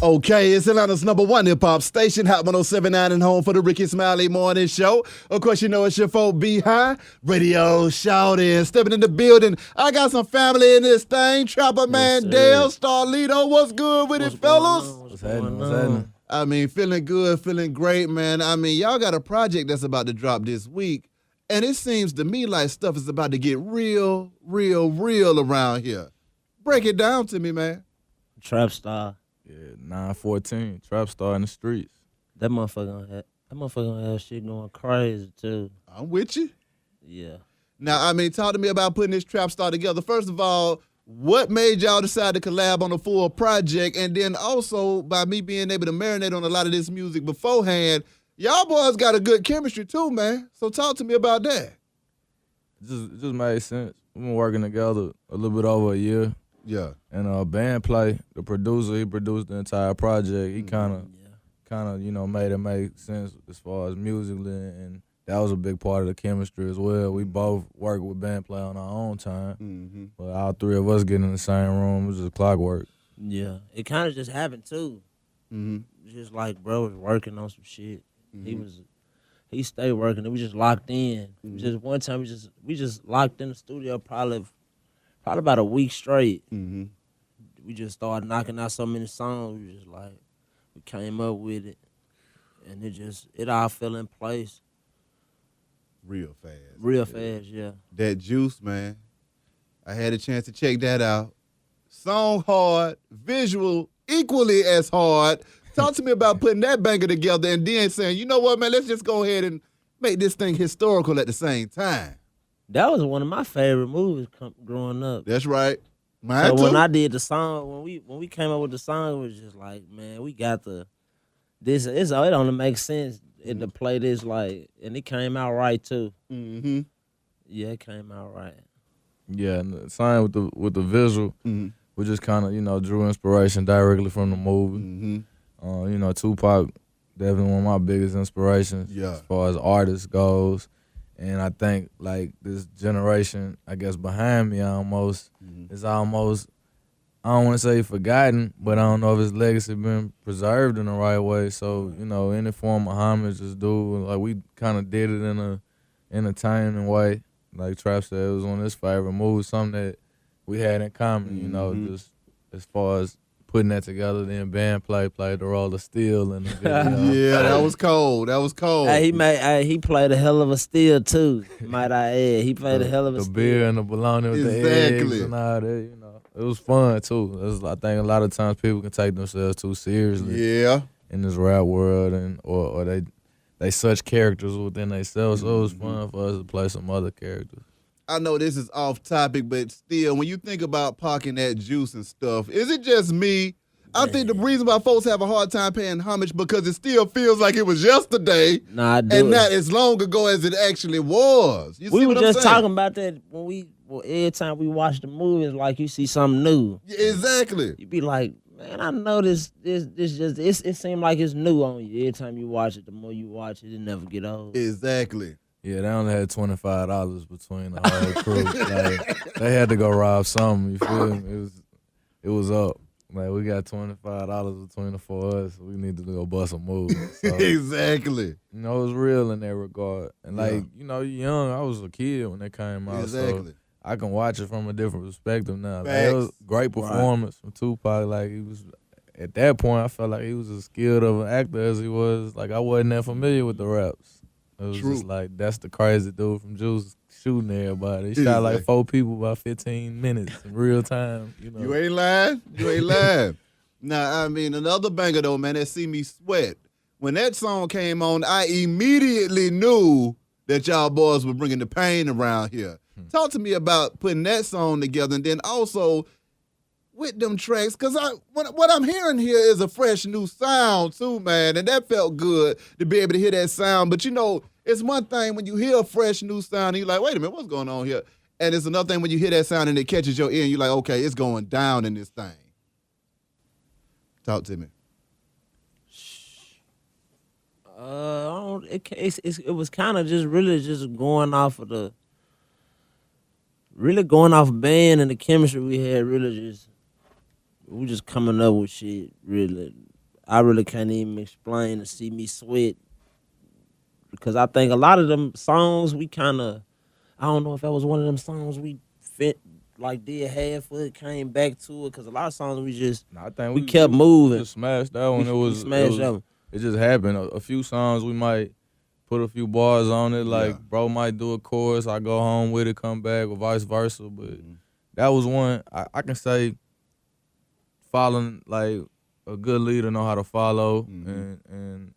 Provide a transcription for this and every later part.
Okay, it's Atlanta's #1 hip-hop station, Hot 107.9 and home for the Ricky Smiley Morning Show. Of course, you know it's your folk, B-High, radio shouting, stepping in the building. I got some family in this thing, Trapperman Dale, Starlito, what's good with it, fellas? What's happening? I mean, feeling good, feeling great, man. I mean, y'all got a project that's about to drop this week, and it seems to me like stuff is about to get real around here. Break it down to me, man. Trapstar. Yeah, 914, Trapstar in the streets. That motherfucker gonna have shit going crazy too. I'm with you. Yeah. Now, I mean, talk to me about putting this Trapstar together. First of all, what made y'all decide to collab on a full project? And then also, by me being able to marinate on a lot of this music beforehand, y'all boys got a good chemistry too, man. So talk to me about that. It just made sense. We've been working together a little bit over a year. Yeah. And Band Play, the producer, he produced the entire project. He kind of, made it make sense as far as musically, and that was a big part of the chemistry as well. We both worked with Band Play on our own time, but all three of us getting in the same room, it was just clockwork. Yeah. It kind of just happened too. Just like bro was working on some shit. He stayed working, and we just locked in. Just one time, we just locked in the studio probably about a week straight. We just started knocking out so many songs. We came up with it, and it all fell in place. Real fast. Real fast, yeah. That Juice, man. I had a chance to check that out. Song hard, visual equally as hard. Talk to me about putting that banger together and then saying, you know what, man, let's just go ahead and make this thing historical at the same time. That was one of my favorite movies growing up. That's right. Mine so too. when I did the song, when we came up with the song, it was just like, man, we got this. It only makes sense to play this and it came out right too. Yeah, it came out right. Yeah, and the same with the visual. We just kind of drew inspiration directly from the movie. Tupac definitely one of my biggest inspirations as far as artists goes. And I think this generation, I guess behind me almost, is almost, I don't want to say forgotten, but I don't know if his legacy been preserved in the right way. So, any form of homage is due. We kind of did it in a entertaining way. Like Trap said, it was one of his favorite movies, something that we had in common, just as far as putting that together. Then Band played the role of Steel in the video. Yeah, that was cold. Hey, he played a hell of a steal too, might I add. He played a hell of a steal. The beer and the bologna with the eggs and all that, It was fun too. I think a lot of times people can take themselves too seriously. Yeah. In this rap world, or they such characters within themselves. So it was fun for us to play some other characters. I know this is off topic, but still, when you think about Pac and that Juice and stuff, is it just me? I think the reason why folks have a hard time paying homage because it still feels like it was yesterday, and not as long ago as it actually was. You see we were what I'm just saying? talking about that every time we watch the movie, it's like you see something new. Yeah, exactly. You be like, man, I know this it seems like it's new on you. Every time you watch it, the more you watch it, it never get old. Exactly. Yeah, they only had $25 between the whole crew. They had to go rob something. You feel me? It was up. We got $25 between the four of us. We need to go bust a move. So, exactly. It was real in that regard. And you're young. I was a kid when they came out. Exactly. So I can watch it from a different perspective now. Facts. It was a great performance from Tupac. He was at that point. I felt like he was as skilled of an actor as he was. I wasn't that familiar with the raps. It was just that's the crazy dude from Juice shooting everybody. He shot 4 people about 15 minutes in real time. You ain't lying. You ain't lying. Now, I mean, another banger though, man, that See Me Sweat. When that song came on, I immediately knew that y'all boys were bringing the pain around here. Talk to me about putting that song together, and then also with them tracks, because what I'm hearing here is a fresh new sound too, man, and that felt good to be able to hear that sound. But it's one thing when you hear a fresh new sound and you're like, wait a minute, what's going on here? And it's another thing when you hear that sound and it catches your ear and you're like, okay, it's going down in this thing. Talk to me. It was kind of just really just going off band and the chemistry we had. We just coming up with shit, really. I really can't even explain to see me sweat because I think a lot of them songs we kind of, I don't know if that was one of them songs we fit like did half of it, came back to it because a lot of songs I think we kept moving. Just smashed that one. We smashed that one. It just happened. A few songs we might put a few bars on it, like bro might do a chorus, I go home with it, come back, or vice versa. But that was one I can say following, like a good leader know how to follow, and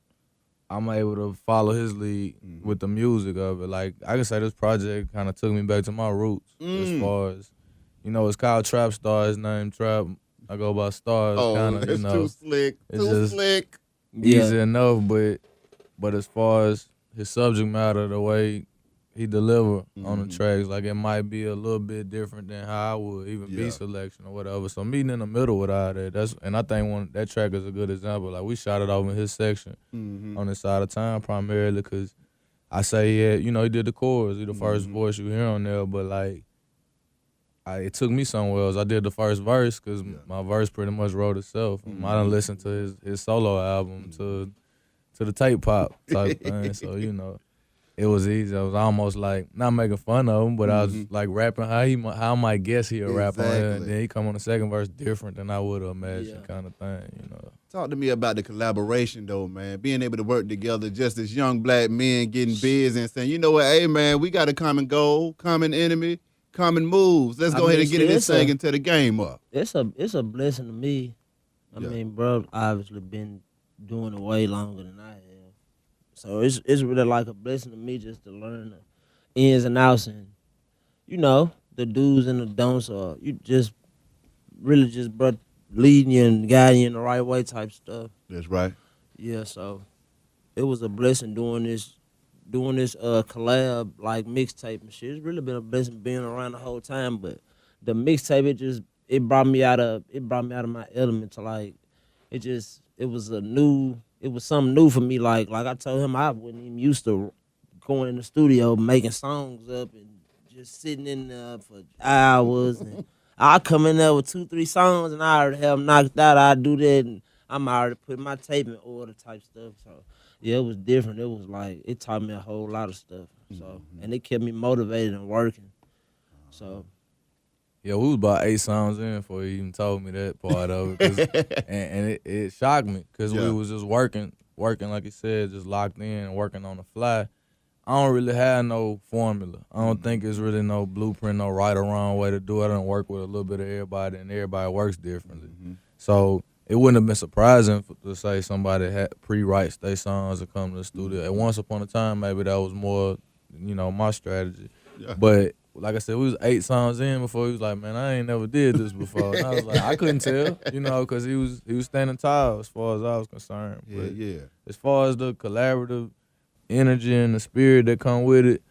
I'm able to follow his lead with the music of it. Like I can say this project kind of took me back to my roots as far as, you know, it's called Trapstar, his name Trap. I go by Star. It's kinda, it's you know, too slick. It's too slick. Easy enough, but as far as his subject matter, the way he deliver on the tracks, like it might be a little bit different than how I would even be selection or whatever. So meeting in the middle with all that, and I think that track is a good example. Like we shot it over in his section on this side of town primarily because I say, you know, he did the chorus, he the first voice you hear on there, but like it took me somewhere else. I did the first verse because my verse pretty much wrote itself. I done listened to his solo album to the tape pop type thing. So, you know, it was easy. I was almost like not making fun of him, but I was like rapping how I might guess he'll rap on it. And then he come on the second verse different than I would have imagined, kind of thing, you know. Talk to me about the collaboration though, man. Being able to work together just as young black men getting busy and saying, you know what, hey man, we got a common goal, common enemy, common moves. Let's go ahead and get this thing into the game up. It's a blessing to me. I mean, bro, obviously been doing it way longer than I have. So it's really like a blessing to me just to learn the ins and outs and, you know, the do's and the don'ts, or you just really just, bro, leading you and guiding you in the right way type stuff. That's right. Yeah, so it was a blessing doing this collab like mixtape and shit. It's really been a blessing being around the whole time, but the mixtape it brought me out of my element to like it was something new for me. Like I told him, I wasn't even used to going in the studio making songs up and just sitting in there for hours. And I come in there with 2-3 songs and I already have them knocked out. I do that and I'm already putting my tape in order type stuff. So yeah, it was different. It was like it taught me a whole lot of stuff. So and it kept me motivated and working. So. Yeah, we was about 8 songs in before he even told me that part of it. And it shocked me because we was just working like he said, just locked in and working on the fly. I don't really have no formula. I don't think it's really no blueprint, no right or wrong way to do it. I don't work with a little bit of everybody, and everybody works differently. So it wouldn't have been surprising to say somebody had pre-writes their songs and come to the studio. And once upon a time, maybe that was more, you know, my strategy. Yeah. But like I said, we was 8 songs in before he was like, man, I ain't never did this before. And I was like, I couldn't tell, you know, because he was standing tall as far as I was concerned. But as far as the collaborative energy and the spirit that come with it,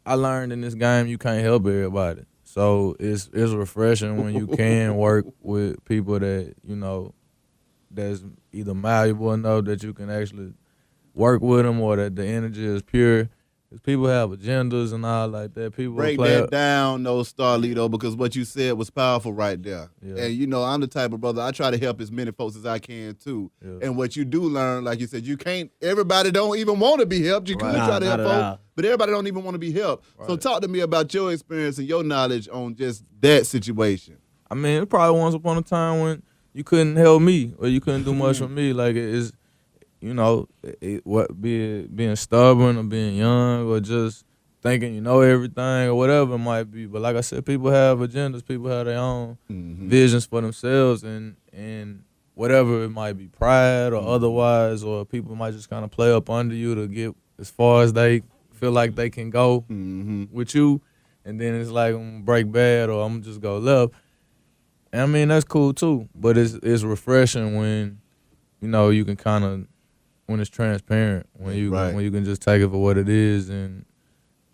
I learned in this game you can't help everybody. So it's refreshing when you can work with people that, you know, that's either malleable enough that you can actually work with them, or that the energy is pure. People have agendas and all like that. People break that down, though, Starlito, because what you said was powerful right there. Yeah. And, you know, I'm the type of brother, I try to help as many folks as I can, too. Yeah. And what you do learn, like you said, you can't, everybody don't even want to be helped. You could try to help folks, but everybody don't even want to be helped. Right. So talk to me about your experience and your knowledge on just that situation. I mean, it probably once upon a time when you couldn't help me or you couldn't do much for me. Like, it's, you know, being stubborn or being young or just thinking you know everything or whatever it might be. But like I said, people have agendas. People have their own visions for themselves, and whatever it might be, pride or otherwise, or people might just kind of play up under you to get as far as they feel like they can go with you. And then it's like, I'm gonna break bad or I'm gonna just go left. And I mean, that's cool too. But it's refreshing when, you know, you can kind of, when it's transparent, when you can just take it for what it is, and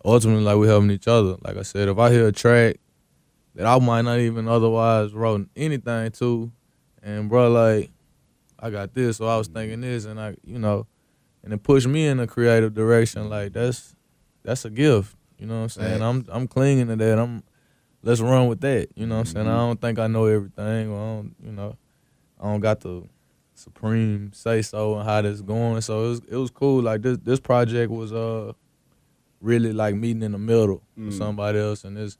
ultimately, like, we helping each other. Like I said, if I hear a track that I might not even otherwise wrote anything to, and bro, like, I got this, or I was thinking this, and I, you know, and it pushed me in a creative direction, like, that's a gift. You know what I'm saying? I'm clinging to that. Let's run with that. You know what I'm saying? I don't think I know everything, or I don't got the supreme say so and how this going. So it was cool. Like this project was really like meeting in the middle with somebody else, and this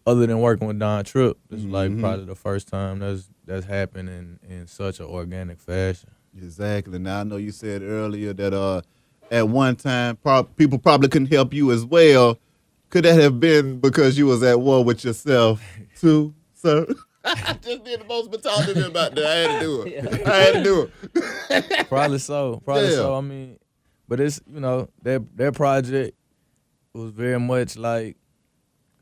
other than working with Don Tripp, this is like probably the first time that's happened in such an organic fashion. Exactly. Now I know you said earlier that at one time people probably couldn't help you as well. Could that have been because you was at war with yourself too, sir? I just did the most talking to me about that. I had to do it. I had to do it. Probably so. I mean, but it's that project was very much like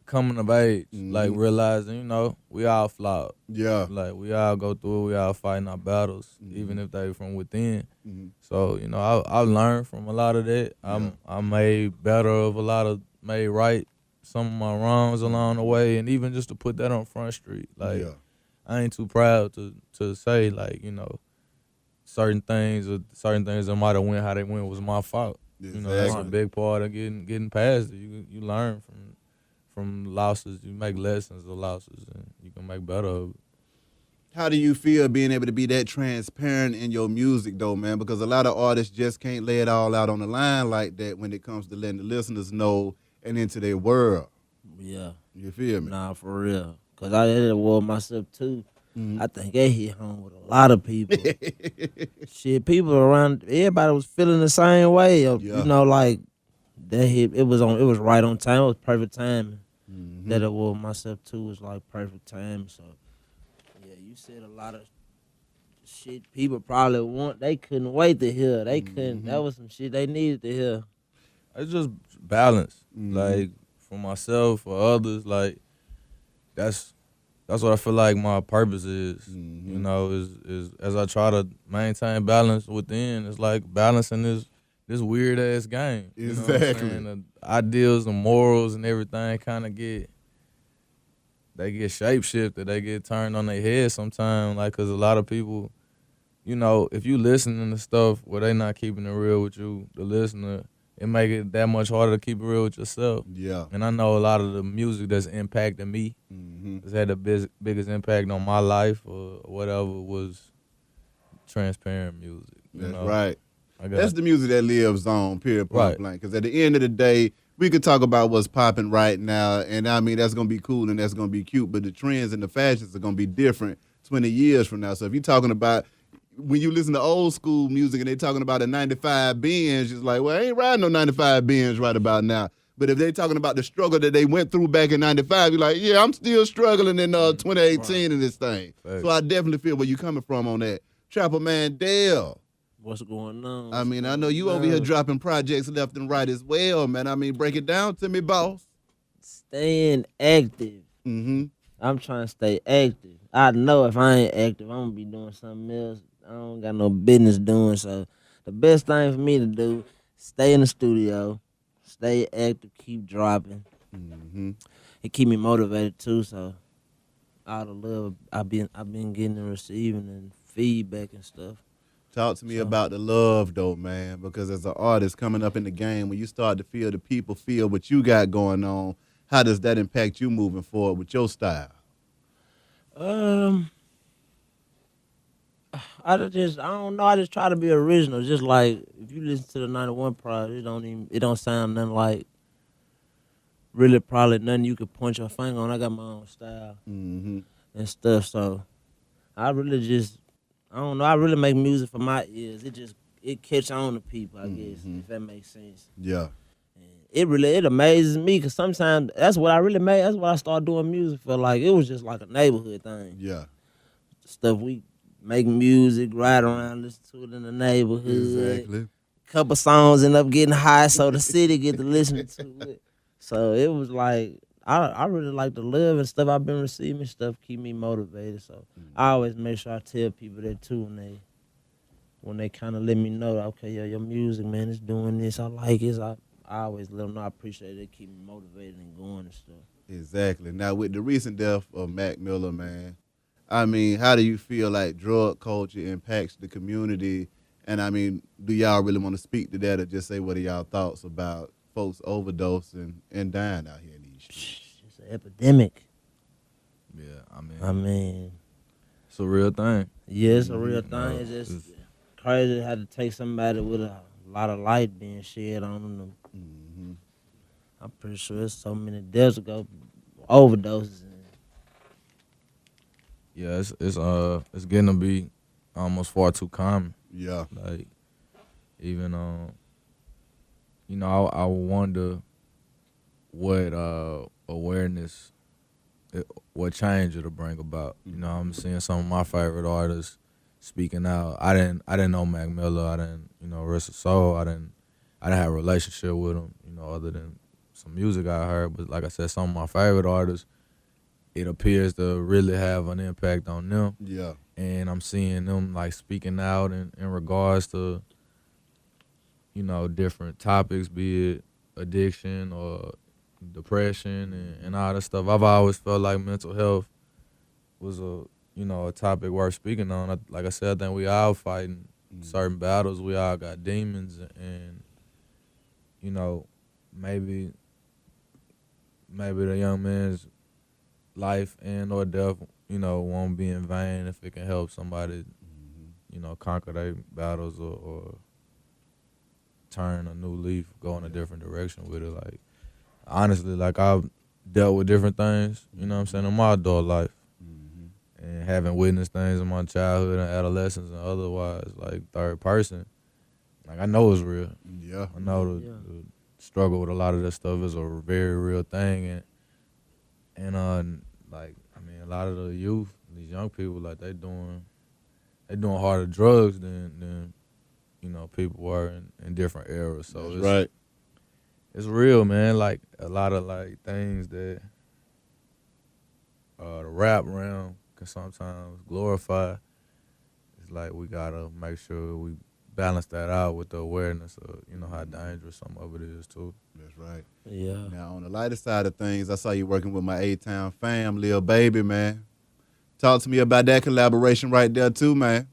coming of age, like realizing we all flawed. Yeah. Like we all go through it. We all fighting our battles, even if they from within. So I learned from a lot of that. I made better of a lot of made right some of my wrongs along the way, and even just to put that on Front Street, like I ain't too proud to say like certain things that might have went how they went was my fault. Exactly. That's a big part of getting past it. You learn from losses, you make lessons of losses, and you can make better of it. How do you feel being able to be that transparent in your music, though, man? Because a lot of artists just can't lay it all out on the line like that when it comes to letting the listeners know and into their world. Yeah. You feel me? Nah, for real. Because I did the war myself, too. I think that hit home with a lot of people. Shit, people around, everybody was feeling the same way. Like that hit, it was right on time. It was perfect timing. That I wore myself too was like perfect time. So yeah, you said a lot of shit people probably they couldn't wait to hear. They couldn't. That was some shit they needed to hear. It's just balance. Like for myself, for others, like that's what I feel like my purpose is. Is as I try to maintain balance within, it's like balancing this weird ass game. Exactly. The ideals and morals and everything kind of get shape shifted. They get turned on their head sometimes. Like, cause a lot of people, if you listening to stuff where they not keeping it real with you, the listener, it make it that much harder to keep it real with yourself. Yeah. And I know a lot of the music that's impacted me, has had the biggest impact on my life or whatever was transparent music. That's right. That's the music that lives on, period, point blank. Because at the end of the day, we could talk about what's popping right now, and I mean, that's going to be cool and that's going to be cute, but the trends and the fashions are going to be different 20 years from now. So if you're talking about, when you listen to old school music and they're talking about a 95 Benz, it's like, well, I ain't riding no 95 Benz right about now. But if they're talking about the struggle that they went through back in 95, you're like, yeah, I'm still struggling in 2018 in this thing. Thanks. So I definitely feel where you're coming from on that. Trapperman Dale. What's going on? I mean, I know you over here dropping projects left and right as well, man. I mean, break it down to me, boss. Staying active. I'm trying to stay active. I know if I ain't active, I'm going to be doing something else I don't got no business doing. So the best thing for me to do, stay in the studio, stay active, keep dropping. It keep me motivated too. So all the love I've been getting and receiving and feedback and stuff. Talk to me about the love, though, man, because as an artist coming up in the game, when you start to feel the people feel what you got going on, how does that impact you moving forward with your style? I don't know. I just try to be original. Just like if you listen to the 91 project, it don't sound nothing like really probably nothing you could point your finger on. I got my own style and stuff. So I don't know. I really make music for my ears. It catch on to people, I guess, if that makes sense. Yeah. And it amazes me because sometimes that's what I really made. That's what I started doing music for. Like it was just like a neighborhood thing. Yeah. Stuff we make music, ride around, listen to it in the neighborhood. Exactly. Couple songs end up getting high, so the city get to listen to it. So it was like I really like the love and stuff I've been receiving. Stuff keep me motivated. So I always make sure I tell people that too when they kind of let me know, okay, yo, your music, man, it's doing this. I like it. I always let them know I appreciate it. They keep me motivated and going and stuff. Exactly. Now with the recent death of Mac Miller, man, I mean, how do you feel like drug culture impacts the community? And I mean, do y'all really want to speak to that or just say what are y'all thoughts about folks overdosing and dying out here in these streets? It's an epidemic. Yeah, I mean, it's a real thing. Yeah, it's a real thing. It's just crazy. Had to take somebody with a lot of light being shed on them. I'm pretty sure there's so many deaths ago, overdoses. Yeah, it's getting to be almost far too common. Yeah. Like even you know, I wonder what awareness, what change it'll bring about. You know, I'm seeing some of my favorite artists speaking out. I didn't know Mac Miller. I didn't, you know, Rest of Soul. I didn't have a relationship with him, you know, other than some music I heard. But like I said, some of my favorite artists, it appears to really have an impact on them. Yeah. And I'm seeing them like speaking out in regards to, you know, different topics, be it addiction or depression and all that stuff. I've always felt like mental health was a topic worth speaking on. Like I said, I think we all fighting certain battles. We all got demons, and you know, maybe the young man's life and or death, you know, won't be in vain if it can help somebody, you know, conquer their battles or turn a new leaf, go in a different direction with it. Like, honestly, like I've dealt with different things, you know what I'm saying, in my adult life. And having witnessed things in my childhood and adolescence and otherwise, like third person, like I know it's real. Yeah. I know the struggle with a lot of that stuff is a very real thing, and like I mean, a lot of the youth, these young people, like they doing harder drugs than you know people were in different eras. So That's right. It's real, man. Like a lot of like things that the rap realm can sometimes glorify. It's like we gotta make sure we balance that out with the awareness of, you know, how dangerous some of it is too. That's right. Yeah. Now, on the lighter side of things, I saw you working with my A-Town fam, Lil Baby, man. Talk to me about that collaboration right there too, man.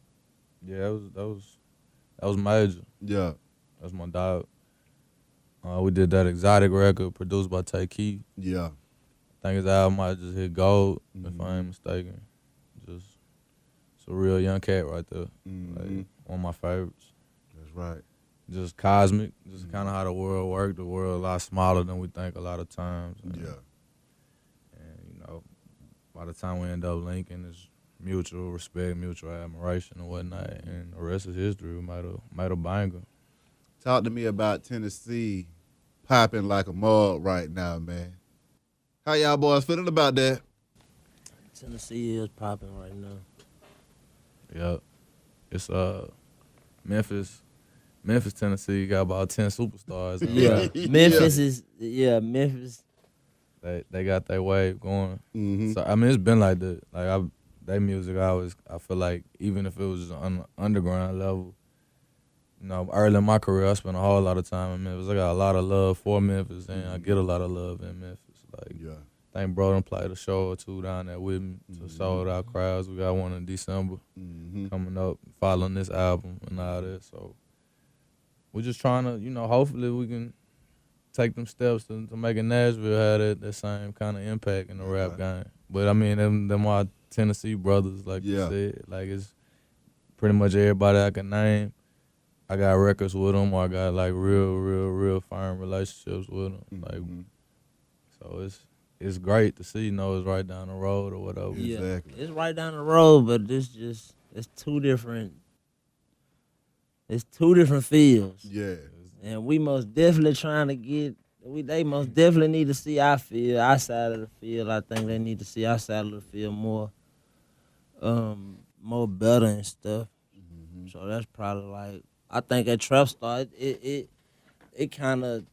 Yeah, that was major. Yeah. That's my dog. We did that exotic record produced by Tay Keith. Yeah. I think his album might just hit gold, if I ain't mistaken. Just it's a real young cat right there. Like one of my favorites. That's right. Just cosmic, just kind of how the world works. The world a lot smaller than we think a lot of times. And you know, by the time we end up linking, it's mutual respect, mutual admiration and whatnot, and the rest is history. We made a banger. Talk to me about Tennessee popping like a mug right now, man. How y'all boys feeling about that? Tennessee is popping right now. Yep. It's Memphis, Tennessee got about 10 superstars. Yeah. Memphis is Memphis. They got their wave going. Mm-hmm. So I mean, it's been like that. Like their music, I feel like even if it was on the underground level, you know, early in my career, I spent a whole lot of time in Memphis. I got a lot of love for Memphis, and I get a lot of love in Memphis. Like, I think bro done played a show or two down there with me to sold out crowds. We got one in December coming up, following this album and all that. So we're just trying to, you know, hopefully we can take them steps to making Nashville have that same kind of impact in the rap game. But I mean, them my Tennessee brothers, like you said, like it's pretty much everybody I can name. I got records with them, or I got like real firm relationships with them. Like, so it's great to see, you know, it's right down the road or whatever. Yeah, Exactly. it's right down the road, but it's two different fields. Yeah. And we most definitely trying to get. They most definitely need to see our field, our side of the field. I think they need to see our side of the field more better and stuff. So that's probably like, I think at Trapstar, it kind of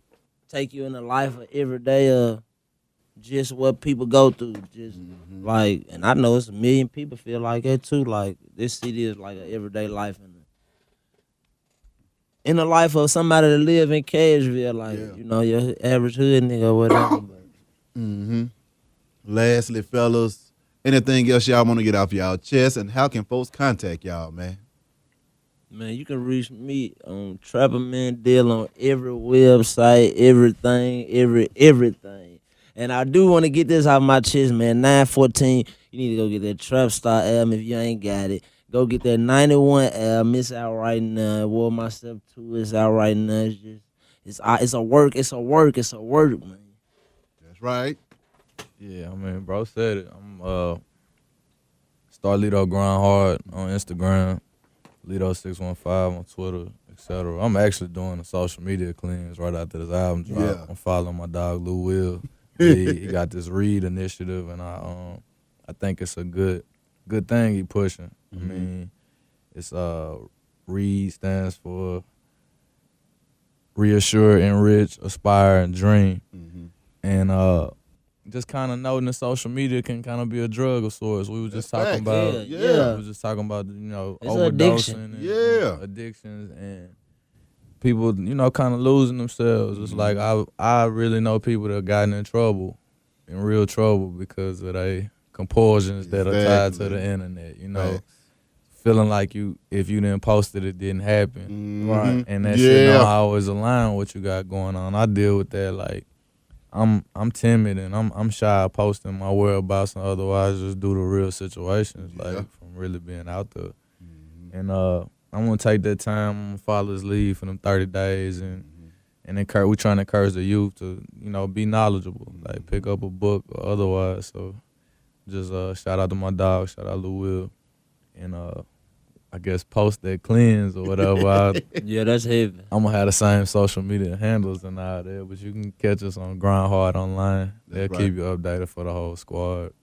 take you in the life of every day of just what people go through. Just like, and I know it's a million people feel like that too. Like this city is like an everyday life in the life of somebody that live in Cageville, like you know, your average hood nigga or whatever. Lastly, fellas, anything else y'all want to get off y'all chest, and how can folks contact y'all, man? Man, you can reach me on Trapperman Dale on every website, everything. And I do want to get this out of my chest, man. 9/14, you need to go get that Trapstar album if you ain't got it. Go get that 91 album. It's out right now. War Myself 2 is out right now. It's just it's a work, man. That's right. Yeah, I mean, bro said it. I'm Starlito Grind Hard on Instagram, Lito615 on Twitter, etc. I'm actually doing a social media cleanse right after this album drop. Yeah. I'm following my dog Lou Will. He got this Read initiative, and I think it's a good thing he pushing. I mean, it's Read stands for Reassure, Enrich, Aspire, and Dream. And just kind of noting that social media can kind of be a drug of sorts. We were just talking about, Yeah. we were just talking about, It's overdosing addiction. and addictions and people, kind of losing themselves. It's like I really know people that gotten in real trouble because of their compulsions that are tied to the internet. Feeling like if you didn't post it, it didn't happen, Right? and that shit don't always align with what you got going on. I deal with that like. I'm timid and I'm shy of posting my whereabouts and otherwise just due to real situations like from really being out there. And I'm gonna take that time. I'm gonna follow his lead for them 30 days and we trying to encourage the youth to be knowledgeable, like pick up a book or otherwise. So just shout out to my dog, shout out Lou Will, and I guess post that cleanse or whatever. Yeah, that's heavy. I'm gonna have the same social media handles and all that, but you can catch us on Grind Hard online. They'll keep you updated for the whole squad.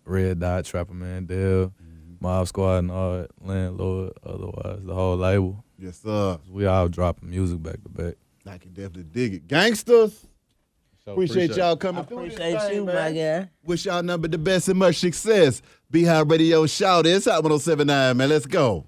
Red Dot, Trapperman Dale, Mob Squad, and all that, Landlord, otherwise the whole label. Yes, sir. We all dropping music back to back. I can definitely dig it. Gangsters, appreciate y'all coming through. Appreciate you, my guy. Wish y'all number the best and much success. Be High Radio Shout. It's Hot 107.9, man. Let's go.